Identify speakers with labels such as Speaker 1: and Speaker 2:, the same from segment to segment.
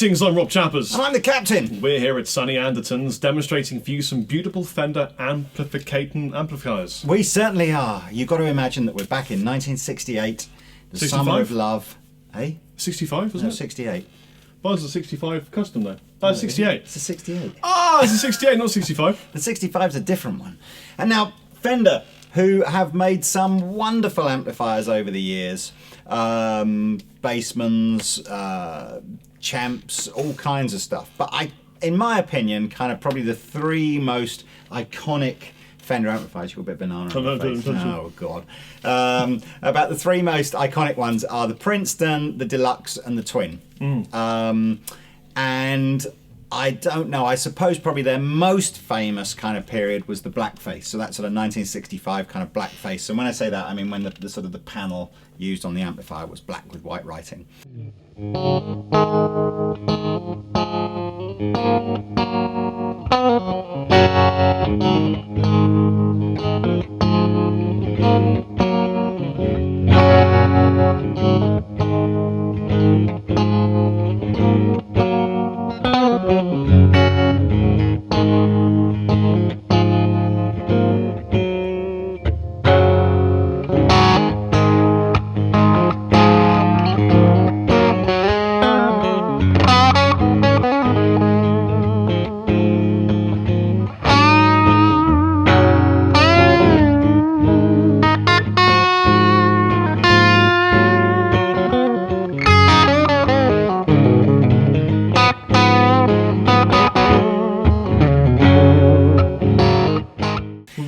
Speaker 1: Greetings, I'm Rob Chappers.
Speaker 2: And I'm the captain.
Speaker 1: We're here at sunny Andertons demonstrating for you some beautiful Fender amplifiers.
Speaker 2: We certainly are. You've got to imagine that we're back in 1968, the
Speaker 1: 65?
Speaker 2: summer of love. Eh?
Speaker 1: 65, wasn't
Speaker 2: No,
Speaker 1: it?
Speaker 2: 68.
Speaker 1: Mine's a 65 custom though. That's 68.
Speaker 2: It's a 68.
Speaker 1: Ah, it's a 68, not 65.
Speaker 2: The 65 is a different one. And now, Fender, who have made some wonderful amplifiers over the years, Bassmans, Champs, all kinds of stuff. But in my opinion, kind of probably the three most iconic Fender amplifiers. You've got a bit of banana on your face. Oh, God. About the three most iconic ones are the Princeton, the Deluxe, and the Twin. And I don't know, I suppose probably their most famous kind of period was the blackface. So that sort of 1965 kind of blackface. And when I say that, I mean when the sort of the panel used on the amplifier was black with white writing.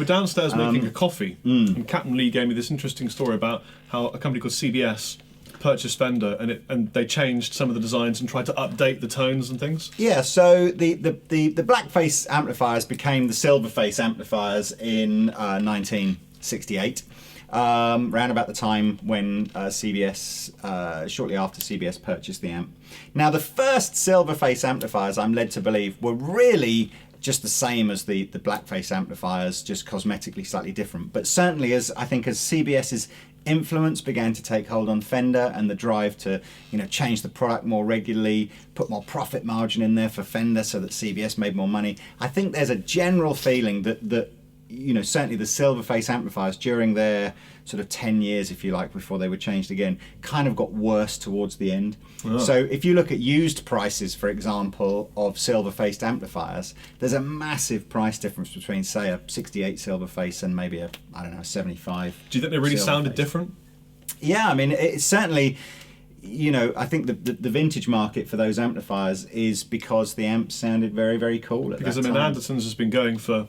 Speaker 1: Downstairs making a coffee, and Captain Lee gave me this interesting story about how a company called CBS purchased Fender, and they changed some of the designs and tried to update the tones and things.
Speaker 2: Yeah, so the blackface amplifiers became the silverface amplifiers in 1968, around about the time when CBS, shortly after CBS purchased the amp. Now, the first silverface amplifiers, I'm led to believe, were really just the same as the blackface amplifiers, just cosmetically slightly different. But certainly, as CBS's influence began to take hold on Fender and the drive to, change the product more regularly, put more profit margin in there for Fender so that CBS made more money, I think there's a general feeling that certainly the silverface amplifiers during their sort of 10 years, if you like, before they were changed again, kind of got worse towards the end. Oh. So if you look at used prices, for example, of silver-faced amplifiers, there's a massive price difference between, say, a 68 silverface and maybe a 75.
Speaker 1: Do you think they really sounded different?
Speaker 2: Yeah, I mean, it's certainly, I think the vintage market for those amplifiers is because the amps sounded very, very cool at that time.
Speaker 1: Andertons has been going for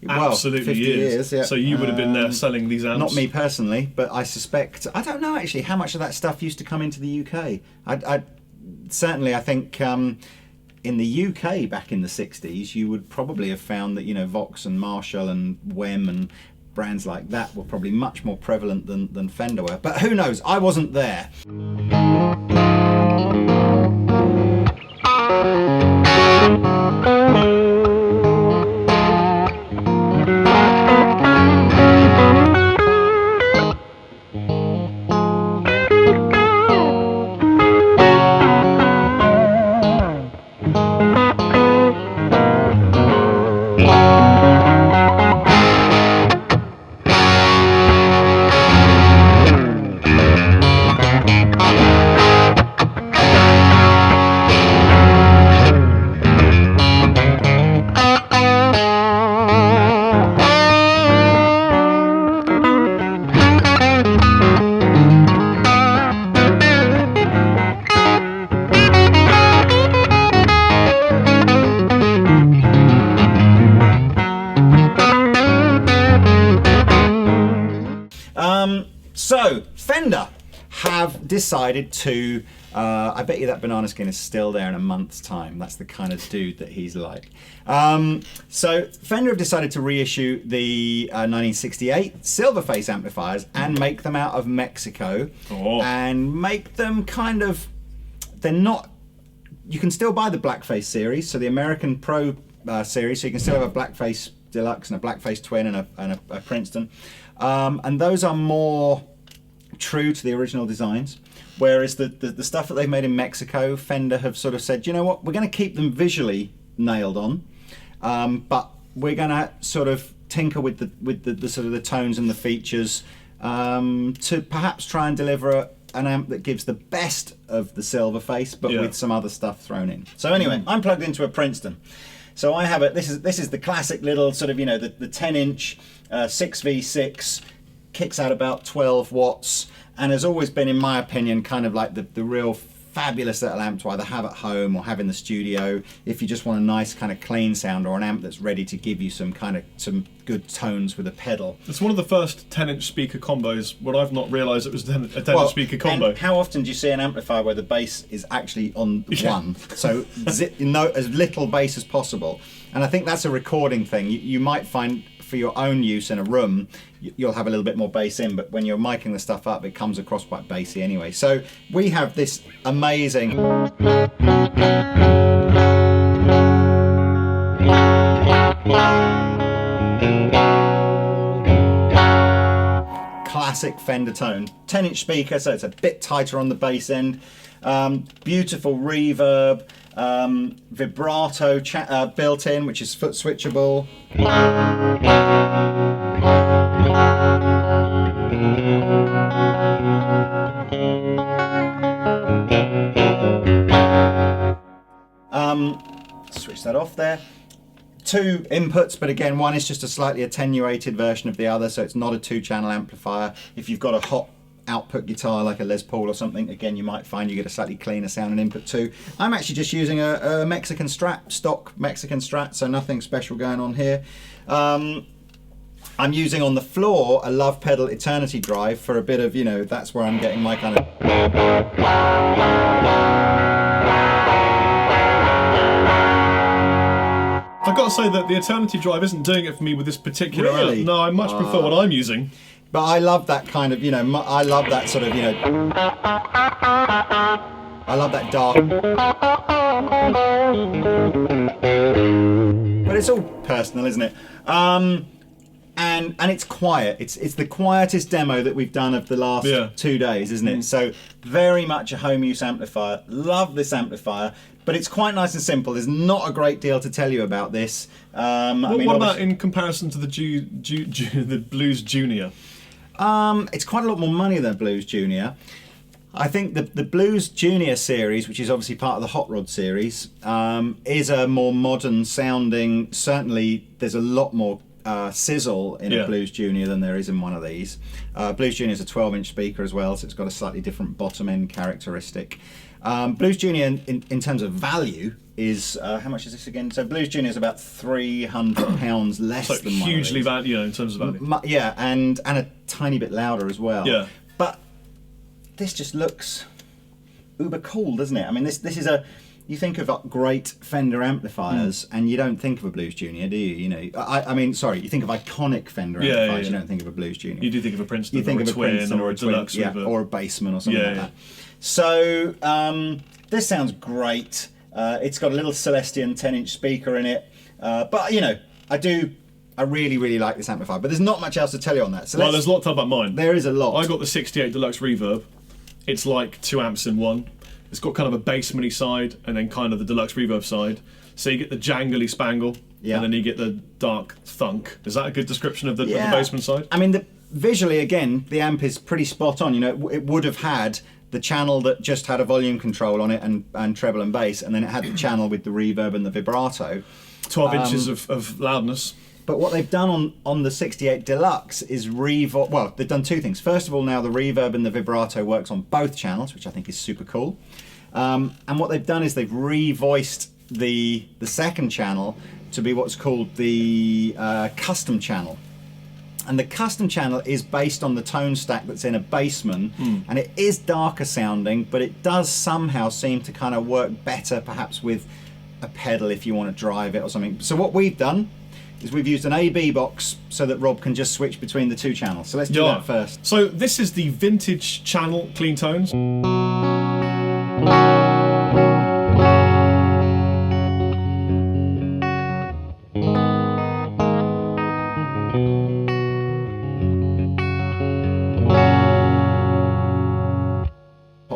Speaker 1: absolutely
Speaker 2: 50 years, yeah.
Speaker 1: So you would have been there selling these amps?
Speaker 2: Not me personally, but I suspect, I don't know actually how much of that stuff used to come into the UK. I think in the UK back in the 60s, you would probably have found that, Vox and Marshall and Wem and brands like that were probably much more prevalent than Fender were. But who knows? I wasn't there. So, Fender have decided to, I bet you that banana skin is still there in a month's time. That's the kind of dude that he's like. So, Fender have decided to reissue the 1968 Silverface amplifiers and make them out of Mexico.
Speaker 1: Oh.
Speaker 2: And make them kind of, they're not, you can still buy the Blackface series, so the American Pro series, so you can still have a Blackface Deluxe and a Blackface Twin and a Princeton. And those are more true to the original designs. Whereas the stuff that they've made in Mexico, Fender have sort of said, you know what, we're going to keep them visually nailed on, but we're going to sort of tinker with the sort of the tones and the features to perhaps try and deliver an amp that gives the best of the silver face, but with some other stuff thrown in. So anyway, I'm plugged into a Princeton. So I have it. This is the classic little sort of, you know, the 10-inch 6v6, kicks out about 12 watts, and has always been, in my opinion, kind of like the real fabulous little amp to either have at home or have in the studio if you just want a nice kind of clean sound, or an amp that's ready to give you some good tones with a pedal.
Speaker 1: It's one of the first 10-inch speaker combos where I've not realised it was a 10-inch speaker combo.
Speaker 2: And how often do you see an amplifier where the bass is actually on one? So as little bass as possible. And I think that's a recording thing. You might find for your own use in a room, you'll have a little bit more bass in, but when you're miking the stuff up, it comes across quite bassy anyway. So we have this amazing classic Fender tone, 10-inch speaker, so it's a bit tighter on the bass end, beautiful reverb, vibrato built in, which is foot switchable. Switch that off there. Two inputs, but again, one is just a slightly attenuated version of the other, so it's not a 2-channel amplifier. If you've got a hot output guitar like a Les Paul or something, again, you might find you get a slightly cleaner sound in input 2. I'm actually just using a Mexican Strat, stock Mexican Strat, so nothing special going on here. I'm using on the floor a Love Pedal Eternity Drive for a bit of, you know, that's where I'm getting my kind of...
Speaker 1: I've got to say that the Eternity Drive isn't doing it for me with this particular
Speaker 2: Really?
Speaker 1: amp. No, I much prefer what I'm using.
Speaker 2: But I love that kind of, you know, I love that sort of, you know, I love that dark. But it's all personal, isn't it? And it's quiet. It's the quietest demo that we've done of the last 2 days, isn't it? So very much a home use amplifier. Love this amplifier, but it's quite nice and simple. There's not a great deal to tell you about this.
Speaker 1: What about in comparison to the the Blues Junior?
Speaker 2: It's quite a lot more money than Blues Junior. I think the Blues Junior series, which is obviously part of the Hot Rod series, is a more modern sounding. Certainly, there's a lot more sizzle in a Blues Junior than there is in one of these. Blues Junior is a 12-inch speaker as well, so it's got a slightly different bottom end characteristic. Blues Junior, in terms of value, is how much is this again? So Blues Junior is about £300 less
Speaker 1: so
Speaker 2: than one
Speaker 1: hugely
Speaker 2: of these.
Speaker 1: value, in terms of value.
Speaker 2: Yeah, and a tiny bit louder as well.
Speaker 1: Yeah.
Speaker 2: But this just looks uber cool, doesn't it? I mean, this is a... You think of great Fender amplifiers, and you don't think of a Blues Junior, do you? You know, I mean, sorry, you think of iconic Fender amplifiers. You don't think of a Blues Junior.
Speaker 1: You do think of a Princeton,
Speaker 2: you think
Speaker 1: or
Speaker 2: of
Speaker 1: a Twin,
Speaker 2: Princeton
Speaker 1: or a Deluxe Reverb,
Speaker 2: or a Bassman, or something like that. So this sounds great. It's got a little Celestion 10-inch speaker in it, but you know, I really, really like this amplifier. But there's not much else to tell you on that. So
Speaker 1: well, there's a lot to tell about mine.
Speaker 2: There is a lot.
Speaker 1: I got the 68 Deluxe Reverb. It's like 2 amps in one. It's got kind of a bassman-y side and then kind of the Deluxe Reverb side. So you get the jangly spangle, and then you get the dark thunk. Is that a good description of the bassman side?
Speaker 2: I mean, visually, again, the amp is pretty spot on. You know, it would have had the channel that just had a volume control on it and treble and bass, and then it had the channel with the reverb and the vibrato.
Speaker 1: 12 inches of loudness.
Speaker 2: But what they've done on the 68 Deluxe is well, they've done two things. First of all, now the reverb and the vibrato works on both channels, which I think is super cool. And what they've done is they've revoiced the second channel to be what's called the custom channel. And the custom channel is based on the tone stack that's in a Bassman, and it is darker sounding, but it does somehow seem to kind of work better perhaps with a pedal if you want to drive it or something. So what we've done is we've used an AB box so that Rob can just switch between the two channels. So let's do that first.
Speaker 1: So this is the vintage channel clean tones.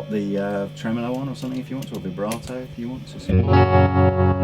Speaker 2: pop the tremolo on or something if you want to, or vibrato if you want to.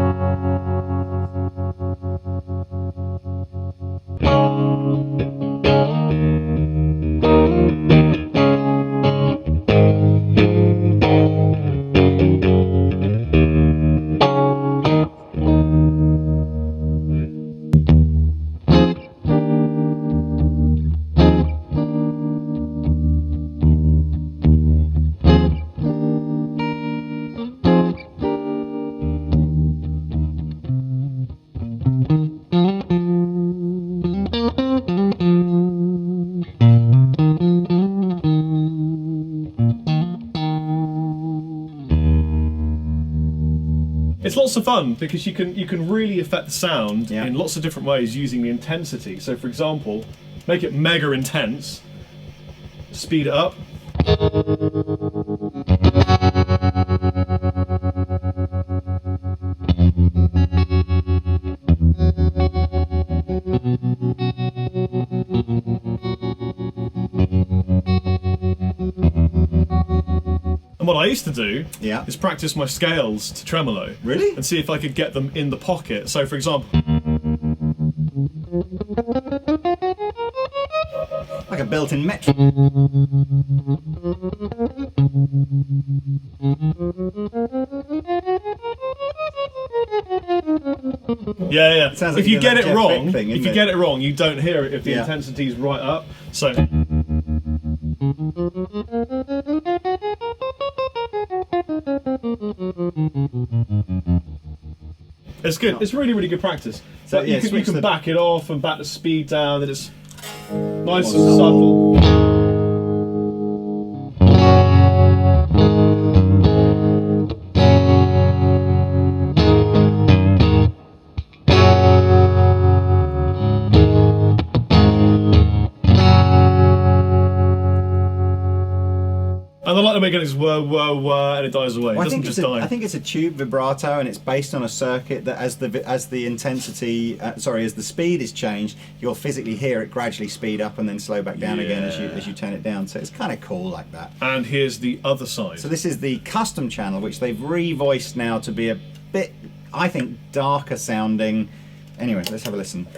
Speaker 1: It's lots of fun because you can really affect the sound
Speaker 2: Yeah.
Speaker 1: in lots of different ways using the intensity. So for example, make it mega intense, speed it up. And what I used to do
Speaker 2: Yeah.
Speaker 1: is practice my scales to tremolo.
Speaker 2: Really?
Speaker 1: And see if I could get them in the pocket. So for example,
Speaker 2: Like a built-in metro.
Speaker 1: yeah.
Speaker 2: Sounds like
Speaker 1: If you
Speaker 2: you're
Speaker 1: get
Speaker 2: doing
Speaker 1: it
Speaker 2: that Jeff
Speaker 1: wrong,
Speaker 2: Beck thing,
Speaker 1: if
Speaker 2: isn't
Speaker 1: you
Speaker 2: it?
Speaker 1: get it wrong, you don't hear it if the
Speaker 2: Yeah.
Speaker 1: intensity's right up. So it's good. It's really, really good practice.
Speaker 2: So,
Speaker 1: But
Speaker 2: yeah,
Speaker 1: you can
Speaker 2: switch the-
Speaker 1: back it off and back the speed down, and it's nice and subtle. And I like the way it goes whoa, whoa, whoa, and it dies away.
Speaker 2: Well,
Speaker 1: It doesn't just die.
Speaker 2: I think it's a tube vibrato, and it's based on a circuit that as the intensity, as the speed is changed, you'll physically hear it gradually speed up and then slow back down again as you turn it down. So it's kind of cool like that.
Speaker 1: And here's the other side.
Speaker 2: So this is the custom channel, which they've revoiced now to be a bit, I think, darker sounding. Anyway, let's have a listen.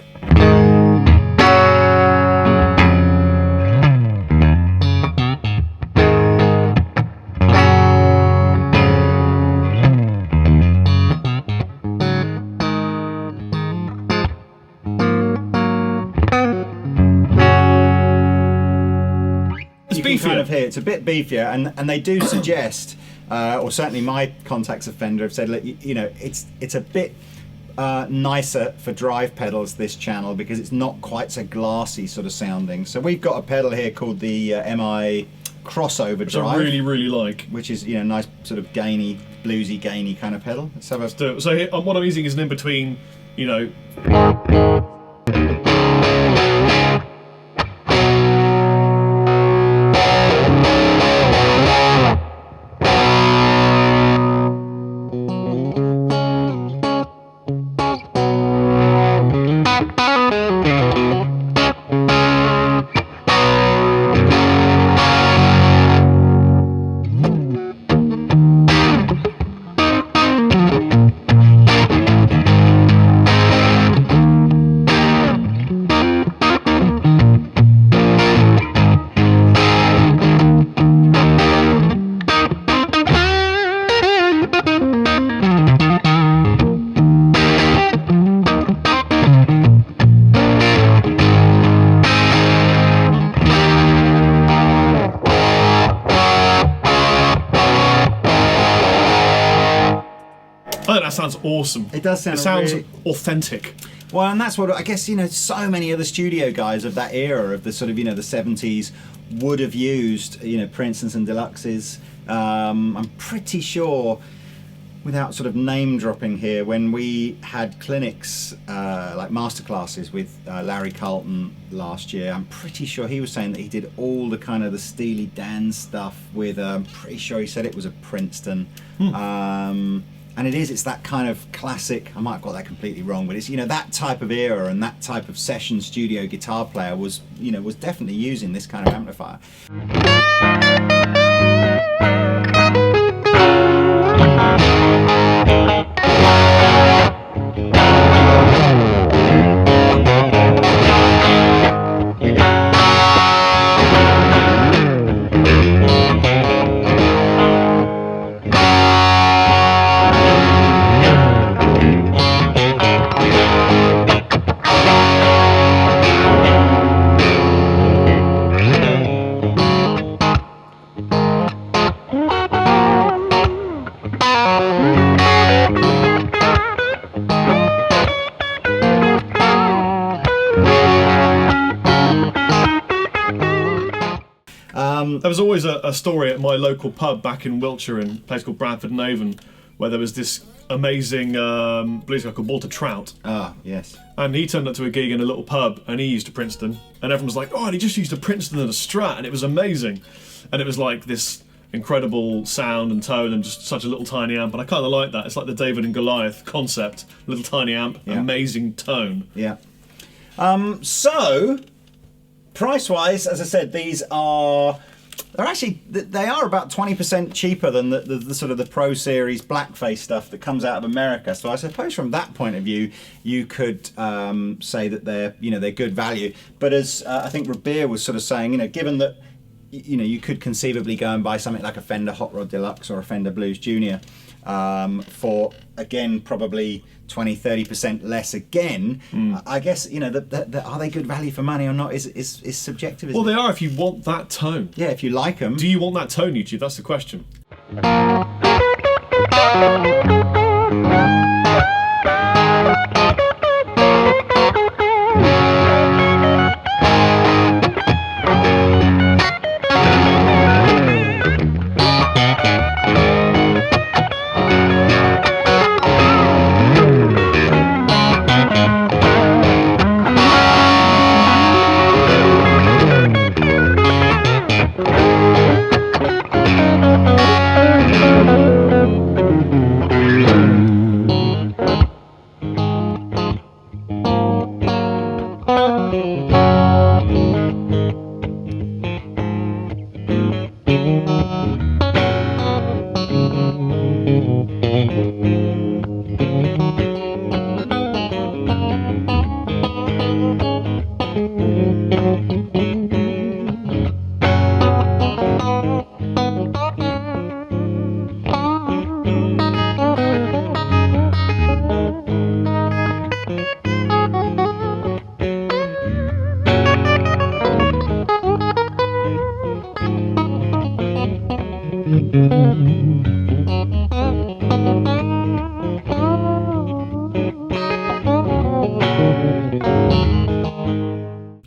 Speaker 1: It's
Speaker 2: You can kind
Speaker 1: beefier.
Speaker 2: of hear it's a bit beefier, and they do suggest, or certainly my contacts of Fender have said, look, you know, it's a bit nicer for drive pedals, this channel, because it's not quite so glassy sort of sounding. So we've got a pedal here called the MI crossover
Speaker 1: Which
Speaker 2: drive,
Speaker 1: I really, really like.
Speaker 2: which is, you know, nice sort of gainy, bluesy, gainy kind of pedal. Let's have a
Speaker 1: So here, what I'm using is an in-between, you know. I think that sounds awesome.
Speaker 2: It does sound
Speaker 1: It sounds
Speaker 2: really-
Speaker 1: authentic.
Speaker 2: Well, and that's what I guess, you know, so many other studio guys of that era, of the sort of, you know, the 70s, would have used, you know, Princetons and Deluxes. I'm pretty sure, without sort of name dropping here, when we had clinics, like masterclasses with Larry Carlton last year, I'm pretty sure he was saying that he did all the kind of the Steely Dan stuff with, I'm pretty sure he said it was a Princeton. And it's that kind of classic, I might have got that completely wrong, but it's, you know, that type of era and that type of session studio guitar player was, you know, was definitely using this kind of amplifier.
Speaker 1: was always a story at my local pub back in Wiltshire, in a place called Bradford and Avon, where there was this amazing blues guy called Walter Trout.
Speaker 2: Ah, yes.
Speaker 1: And he turned up to a gig in a little pub, and he used a Princeton, and everyone was like, "Oh, and he just used a Princeton and a Strat," and it was amazing. And it was like this incredible sound and tone and just such a little tiny amp, and I kind of like that. It's like the David and Goliath concept, little tiny amp, amazing tone.
Speaker 2: Yeah. So, price-wise, as I said, they are about 20% cheaper than the sort of the Pro Series Blackface stuff that comes out of America. So I suppose from that point of view, you could say that they're good value. But as I think Rabir was sort of saying, given that you could conceivably go and buy something like a Fender Hot Rod Deluxe or a Fender Blues Junior for, again, probably 20-30% less again. I guess, are they good value for money or not is subjective.
Speaker 1: Well, they are if you want that tone.
Speaker 2: Yeah, if you like them.
Speaker 1: Do you want that tone, YouTube? That's the question.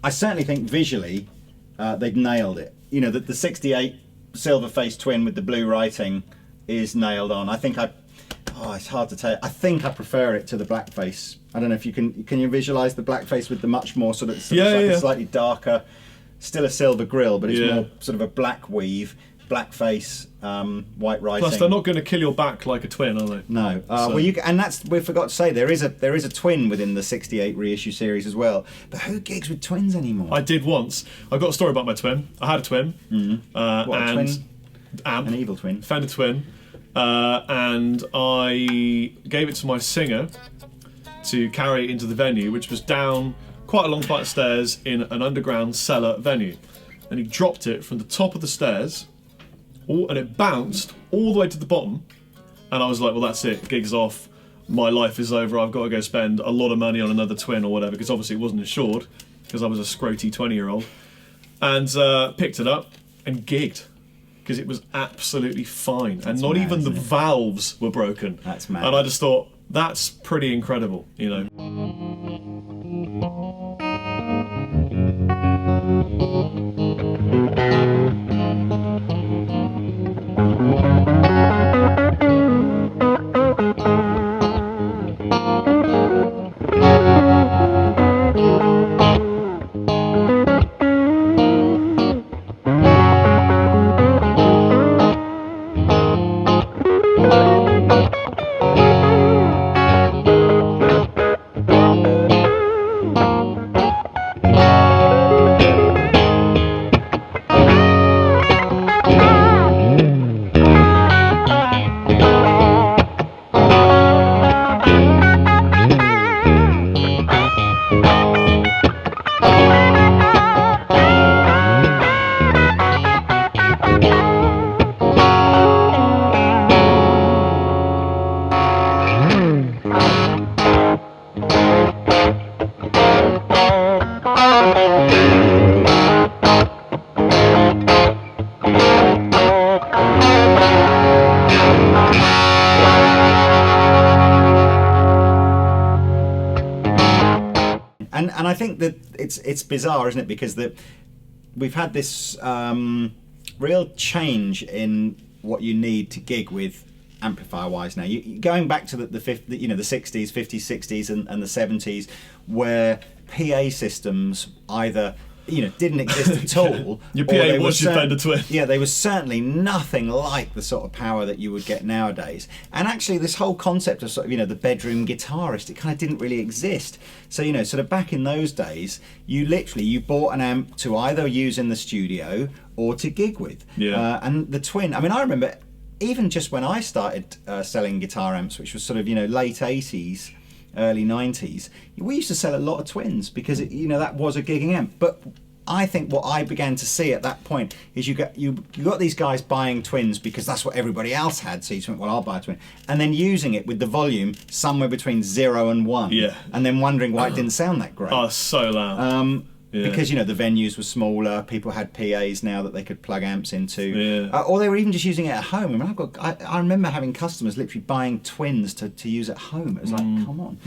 Speaker 2: I certainly think visually they've nailed it. The 68 silver face twin with the blue writing is nailed on. I think it's hard to tell. I think I prefer it to the blackface. I don't know if you can you visualize the blackface with the much more sort of a slightly darker, still a silver grille, but it's more sort of a black weave, blackface, white writing.
Speaker 1: Plus, they're not going to kill your back like a twin, are they?
Speaker 2: No. We forgot to say there is a twin within the 68 reissue series as well. But who gigs with twins anymore?
Speaker 1: I did once. I've got a story about my twin. I had a twin.
Speaker 2: What, a twin?
Speaker 1: Amp,
Speaker 2: an evil twin.
Speaker 1: Fender twin. And I gave it to my singer to carry into the venue, which was down quite a long flight of stairs in an underground cellar venue. And he dropped it from the top of the stairs, and it bounced all the way to the bottom. And I was like, well, that's it, gig's off, my life is over, I've got to go spend a lot of money on another twin or whatever, because obviously it wasn't insured, because I was a scroty 20-year-old. And picked it up and gigged, because it was absolutely fine.
Speaker 2: That's
Speaker 1: and not
Speaker 2: mad,
Speaker 1: even the valves were broken.
Speaker 2: That's mad.
Speaker 1: And I just thought, that's pretty incredible,
Speaker 2: And I think that it's bizarre, isn't it? Because we've had this real change in what you need to gig with amplifier wise now. Going back to the 60s, 50s, 60s and the 70s, where PA systems either didn't exist at all.
Speaker 1: Your PA was your Fender Twin.
Speaker 2: Yeah, they were certainly nothing like the sort of power that you would get nowadays. And actually, this whole concept of sort of the bedroom guitarist, it kind of didn't really exist. So sort of back in those days, you bought an amp to either use in the studio or to gig with.
Speaker 1: Yeah.
Speaker 2: And the Twin. I mean, I remember even just when I started selling guitar amps, which was sort of late 80s. Early 90s, we used to sell a lot of Twins because that was a gigging amp. But I think what I began to see at that point is you got these guys buying Twins because that's what everybody else had. So you went, well, I'll buy a Twin, and then using it with the volume somewhere between 0 and 1.
Speaker 1: Yeah.
Speaker 2: And then wondering why it didn't sound that great.
Speaker 1: Oh, so loud. Yeah.
Speaker 2: Because the venues were smaller, people had PAs now that they could plug amps into,
Speaker 1: Yeah.
Speaker 2: Or they were even just using it at home. I mean, I remember having customers literally buying Twins to use at home. It was like, come on.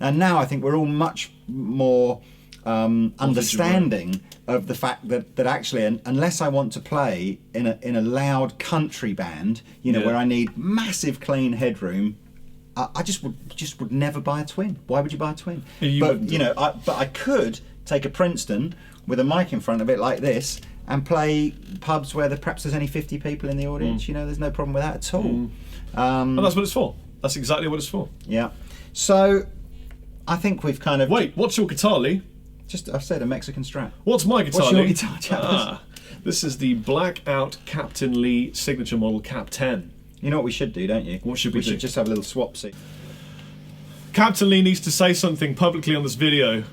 Speaker 2: And now I think we're all much more understanding of the fact that actually, unless I want to play in a loud country band, where I need massive clean headroom, I just would never buy a Twin. Why would you buy a Twin? But I could take a Princeton with a mic in front of it like this and play pubs where perhaps there's only 50 people in the audience. There's no problem with that at all.
Speaker 1: And that's what it's for. That's exactly what it's for.
Speaker 2: Yeah. So I think we've kind of...
Speaker 1: Wait, what's your guitar, Lee?
Speaker 2: I've said a Mexican Strat.
Speaker 1: What's my guitar,
Speaker 2: What's your
Speaker 1: Lee?
Speaker 2: guitar, Chapman?
Speaker 1: This is the Blackout Captain Lee signature model Cap 10.
Speaker 2: You know what we should do, don't you?
Speaker 1: What should we do?
Speaker 2: We should just have a little swap see.
Speaker 1: Captain Lee needs to say something publicly on this video.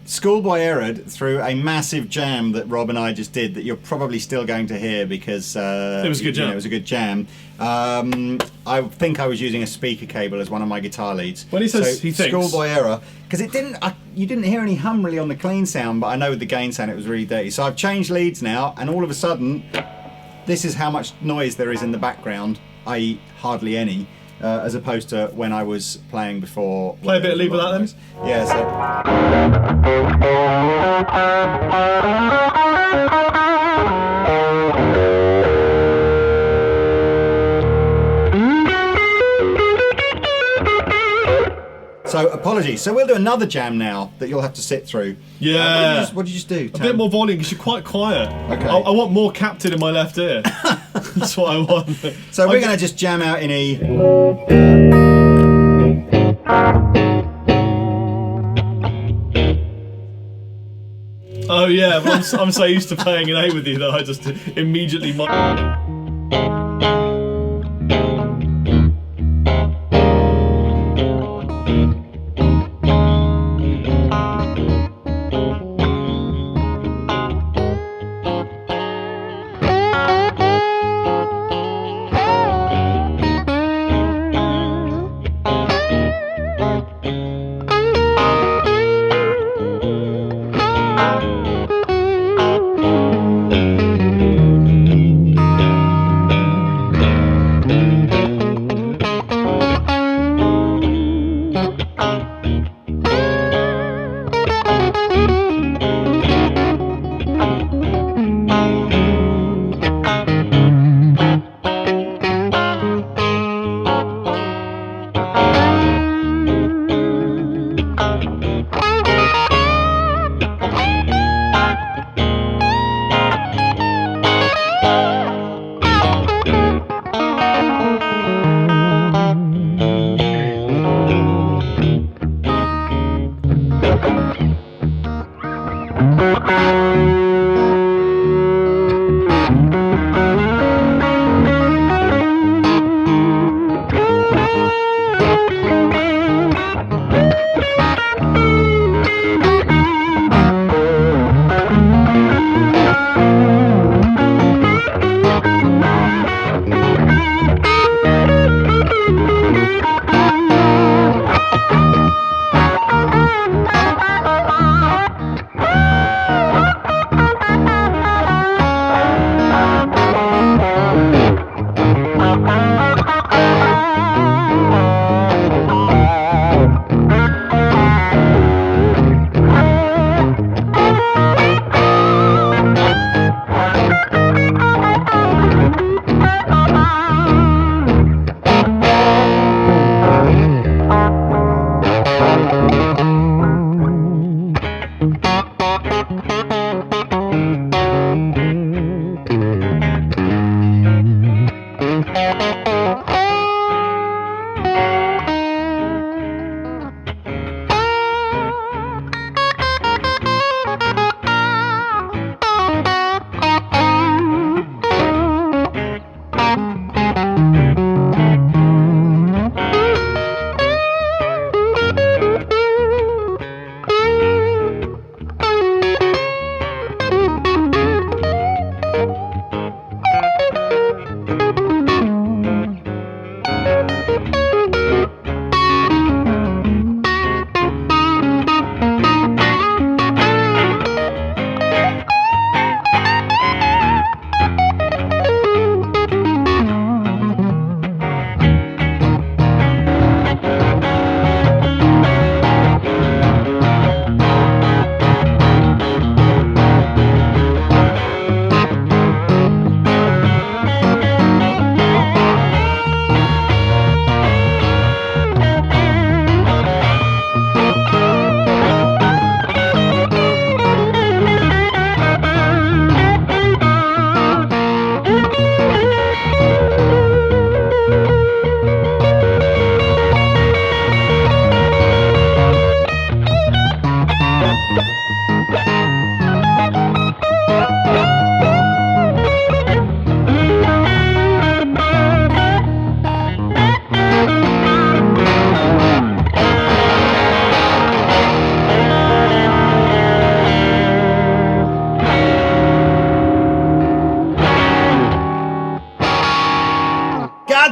Speaker 2: Schoolboy Errod through a massive jam that Rob and I just did that you're probably still going to hear because
Speaker 1: it was a good jam.
Speaker 2: It was a good jam. I think I was using a speaker cable as one of my guitar leads.
Speaker 1: When he says he thinks
Speaker 2: Schoolboy Error, because you didn't hear any hum really on the clean sound, but I know with the gain sound it was really dirty. So I've changed leads now, and all of a sudden, this is how much noise there is in the background, i.e. hardly any. As opposed to when I was playing before.
Speaker 1: Play a bit of lead with that then?
Speaker 2: Yeah, so apologies. So we'll do another jam now that you'll have to sit through.
Speaker 1: Yeah.
Speaker 2: What did you just do,
Speaker 1: A bit more volume because you're quite quiet.
Speaker 2: Okay.
Speaker 1: I want more Captain in my left ear. That's what I want.
Speaker 2: So we're going to just jam out in E.
Speaker 1: Oh yeah, but I'm so used to playing an A with you that I just immediately...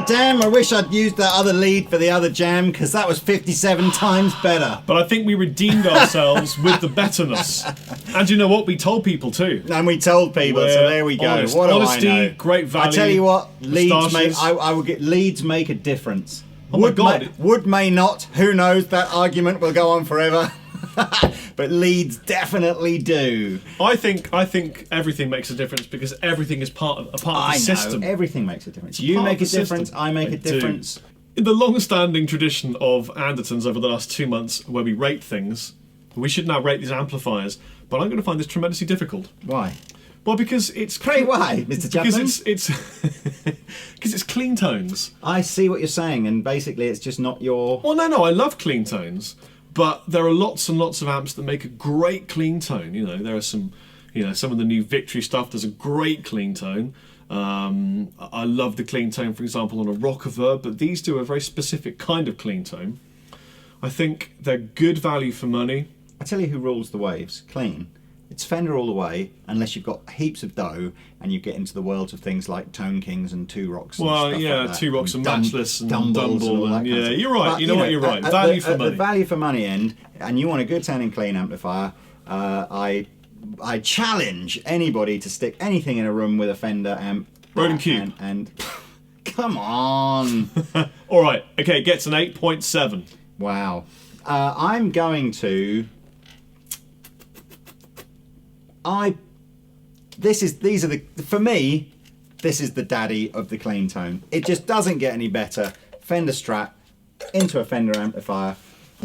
Speaker 2: Damn, I wish I'd used that other lead for the other jam, because that was 57 times better.
Speaker 1: But I think we redeemed ourselves with the betterness. And you know what? We told people too.
Speaker 2: And we told people, so there we go.
Speaker 1: Honest.
Speaker 2: What do
Speaker 1: Honesty,
Speaker 2: I know?
Speaker 1: great value.
Speaker 2: I tell you what, leads make.
Speaker 1: Moustaches.
Speaker 2: I will get leads make a difference.
Speaker 1: Oh my God.
Speaker 2: Wood may not. Who knows? That argument will go on forever. But leads definitely do.
Speaker 1: I think everything makes a difference because everything is part of the system.
Speaker 2: Everything makes a difference. You make a difference. I make a difference.
Speaker 1: In the long-standing tradition of Andertons over the last 2 months, where we rate things, we should now rate these amplifiers. But I'm going to find this tremendously difficult.
Speaker 2: Why?
Speaker 1: Well, because it's
Speaker 2: why, Mr. Chapman?
Speaker 1: Because it's clean tones.
Speaker 2: I see what you're saying, and basically, it's just not your.
Speaker 1: Well, no, I love clean tones. But there are lots and lots of amps that make a great clean tone. You know, there are some of the new Victory stuff. There's a great clean tone. I love the clean tone, for example, on a rock reverb. But these do a very specific kind of clean tone. I think they're good value for money.
Speaker 2: I tell you who rules the waves. Clean. It's Fender all the way, unless you've got heaps of dough and you get into the worlds of things like Tone Kings and Two Rocks. And
Speaker 1: well,
Speaker 2: stuff
Speaker 1: yeah,
Speaker 2: like that.
Speaker 1: Two Rocks and Matchless and
Speaker 2: Dumbles
Speaker 1: Dumble.
Speaker 2: and all that
Speaker 1: Yeah,
Speaker 2: kind of
Speaker 1: you're right.
Speaker 2: But,
Speaker 1: you know what? You're right. Value for money.
Speaker 2: The value for money end, and you want a good sounding clean amplifier. I challenge anybody to stick anything in a room with a Fender amp.
Speaker 1: Roland Cube.
Speaker 2: And come on.
Speaker 1: All right. Okay, it gets an 8.7.
Speaker 2: Wow. I'm going to. For me, this is the daddy of the clean tone. It just doesn't get any better. Fender Strat into a Fender amplifier.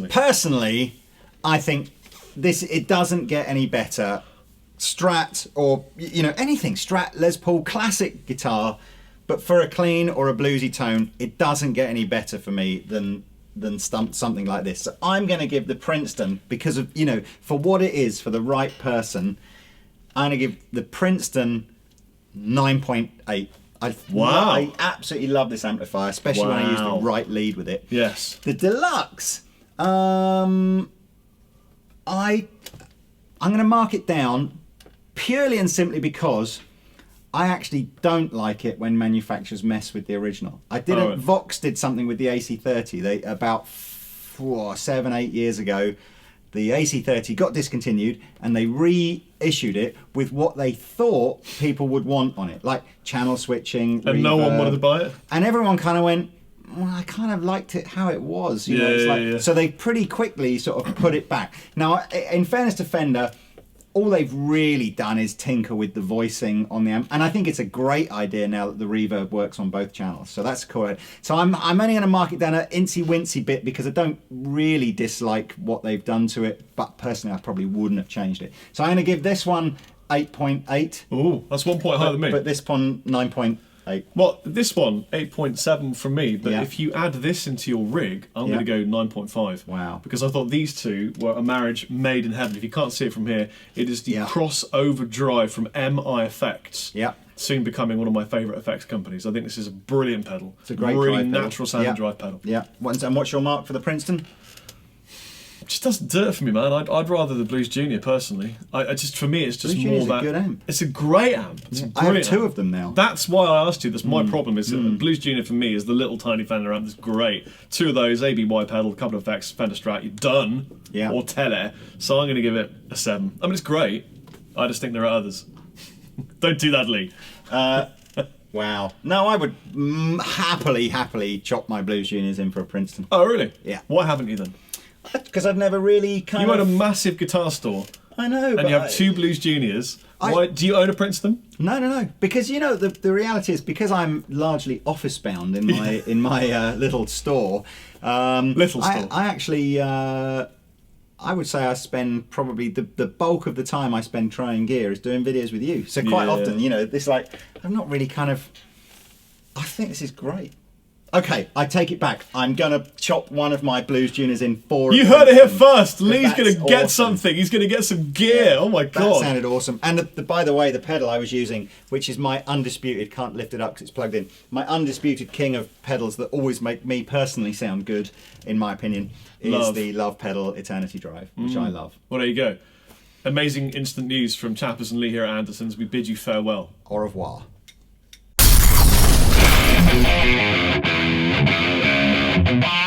Speaker 2: Personally, I think it doesn't get any better. Strat or anything, Strat, Les Paul, classic guitar, but for a clean or a bluesy tone, it doesn't get any better for me than something like this. So I'm going to give the Princeton, because of for what it is, for the right person, I'm going to give the Princeton 9.8.
Speaker 1: Wow.
Speaker 2: I absolutely love this amplifier, especially when I use the right lead with it.
Speaker 1: Yes.
Speaker 2: The Deluxe, I'm going to mark it down purely and simply because I actually don't like it when manufacturers mess with the original. Vox did something with the AC30. They about 7-8 years ago. The AC30 got discontinued and they reissued it with what they thought people would want on it, like channel switching,
Speaker 1: and
Speaker 2: reverb,
Speaker 1: no one wanted to buy it.
Speaker 2: And everyone kind of went, well, I kind of liked it how it was.
Speaker 1: Yeah.
Speaker 2: So they pretty quickly sort of put it back. Now, in fairness to Fender, all they've really done is tinker with the voicing on the amp, and I think it's a great idea now that the reverb works on both channels. So that's cool. So I'm only going to mark it down an incy-wincy bit because I don't really dislike what they've done to it, but personally I probably wouldn't have changed it. So I'm going to give this one 8.8.
Speaker 1: Ooh, that's 1 point higher than me.
Speaker 2: But this one 9.8. 8.
Speaker 1: Well, this one 8.7 from me, but
Speaker 2: Yeah.
Speaker 1: if you add this into your rig, I'm going to go 9.5.
Speaker 2: Wow.
Speaker 1: Because I thought these two were a marriage made in heaven. If you can't see it from here, it is the crossover drive from MI Effects.
Speaker 2: Yeah.
Speaker 1: Soon becoming one of my favourite effects companies. I think this is a brilliant pedal.
Speaker 2: It's a great
Speaker 1: really
Speaker 2: drive pedal.
Speaker 1: natural sounding drive pedal.
Speaker 2: Yeah. And what's your mark for the Princeton?
Speaker 1: It just doesn't do it for me, man. I'd rather the Blues Junior personally. I just, for me, it's just
Speaker 2: Blues
Speaker 1: more
Speaker 2: Junior's
Speaker 1: that.
Speaker 2: a good amp.
Speaker 1: It's a great amp. It's a
Speaker 2: I have
Speaker 1: brilliant
Speaker 2: 2
Speaker 1: amp.
Speaker 2: of them now.
Speaker 1: That's why I asked you. That's my problem. Is that Blues Junior for me is the little tiny Fender amp that's great. 2 of those, ABY pedal, a couple of effects, Fender Strat, you're done.
Speaker 2: Yeah.
Speaker 1: Or Tele. So I'm going to give it a 7. I mean, it's great. I just think there are others. Don't do that, Lee.
Speaker 2: Wow. No, I would happily chop my Blues Juniors in for a Princeton.
Speaker 1: Oh, really?
Speaker 2: Yeah.
Speaker 1: Why haven't you then?
Speaker 2: Because I've never really
Speaker 1: You own a massive guitar store.
Speaker 2: I know,
Speaker 1: And you have 2 Blues Juniors. Why do you own a Princeton?
Speaker 2: No. Because the reality is, because I'm largely office bound in my little store. I actually I would say I spend probably the bulk of the time I spend trying gear is doing videos with you. So quite often, it's like I'm not really I think this is great. Okay, I take it back. I'm going to chop one of my Blues Juniors in 4.
Speaker 1: You heard it here first. Lee's going to get
Speaker 2: awesome.
Speaker 1: something. He's going to get some gear. Oh my God.
Speaker 2: That sounded awesome. And by the way, the pedal I was using, which is my undisputed, can't lift it up because it's plugged in, my undisputed king of pedals that always make me personally sound good, in my opinion, is the Love pedal Eternity Drive, which I love.
Speaker 1: Well, there you go. Amazing instant news from Chappers and Lee here at Andertons. We bid you farewell.
Speaker 2: Au revoir.
Speaker 3: Bye.